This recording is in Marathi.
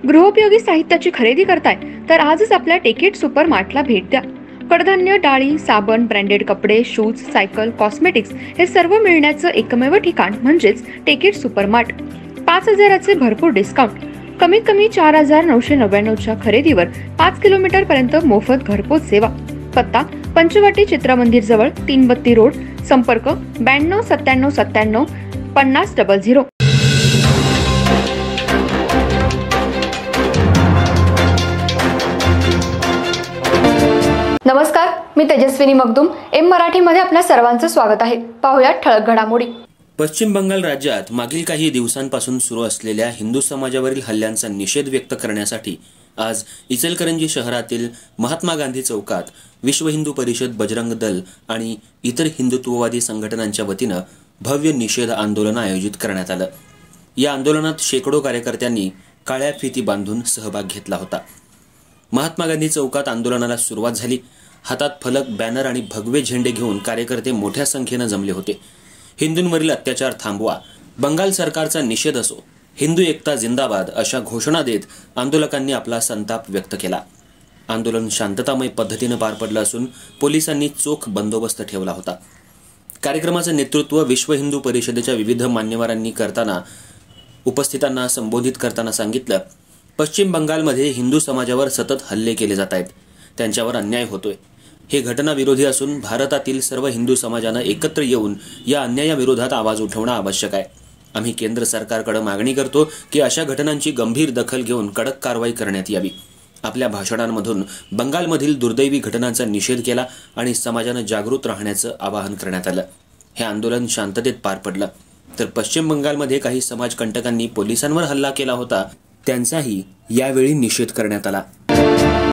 गृहोपयोगी साहित्याची खरेदी करताय तर आजच आपल्या टेकेट सुपर मार्टला भेट द्या। कडधान्य, डाळी, साबण, ब्रँडेड कपडे, शूज, सायकल, कॉस्मेटिक्स हे सर्व मिळण्याचं एकमेव ठिकाण म्हणजेच टेकेट सुपर मार्ट। 5,000चे भरपूर डिस्काउंट, कमीत कमी 4,999च्या खरेदीवर 5 किलोमीटर पर्यंत मोफत घरपोच सेवा। पत्ता पंचवटी चित्रमंदिर जवळ, 3 बत्ती रोड। संपर्क 92 97 97 50 00। नमस्कार, मी तेजस्विनी मगदूम। एम मराठीमध्ये आपल्या सर्वांचं स्वागत आहे। पाहूया ठळक घडामोडी। पश्चिम बंगाल राज्यात मागील काही दिवसांपासून सुरू असलेल्या हिंदू समाजावरील हल्ल्यांचा निषेध व्यक्त करण्यासाठी आज इचलकरंजी शहरातील महात्मा गांधी चौकात विश्व हिंदू परिषद, बजरंग दल आणि इतर हिंदुत्ववादी संघटनांच्या वतीनं भव्य निषेध आंदोलन आयोजित करण्यात आलं। या आंदोलनात शेकडो कार्यकर्त्यांनी काळ्या फिती बांधून सहभाग घेतला होता। महात्मा गांधी चौकात आंदोलनाला सुरुवात झाली। हातात फलक, बॅनर आणि भगवे झेंडे घेऊन कार्यकर्ते मोठ्या संख्येनं जमले होते। हिंदूंवरील अत्याचार थांबवा, बंगाल सरकारचा निषेध असो, हिंदू एकता जिंदाबाद अशा घोषणा देत आंदोलकांनी आपला संताप व्यक्त केला। आंदोलन शांततामय पद्धतीने पार पडलं असून पोलिसांनी चोख बंदोबस्त ठेवला होता। कार्यक्रमाचं नेतृत्व विश्व हिंदू परिषदेच्या विविध मान्यवरांनी करताना उपस्थितांना संबोधित करताना सांगितलं, पश्चिम बंगालमध्ये हिंदू समाजावर सतत हल्ले केले जात आहेत, त्यांच्यावर अन्याय होतोय। हे घटनाविरोधी असून भारतातील सर्व हिंदू समाजानं एकत्र येऊन या अन्यायाविरोधात आवाज उठवणं आवश्यक आहे। आम्ही केंद्र सरकारकडे मागणी करतो की अशा घटनांची गंभीर दखल घेऊन कडक कारवाई करण्यात यावी। आपल्या भाषणांमधून बंगालमधील दुर्दैवी घटनांचा निषेध केला आणि समाजानं जागृत राहण्याचं आवाहन करण्यात आलं। हे आंदोलन शांततेत पार पडलं, तर पश्चिम बंगालमध्ये काही समाजकंटकांनी पोलिसांवर हल्ला केला होता, त्यांचाही यावेळी निषेध करण्यात आला।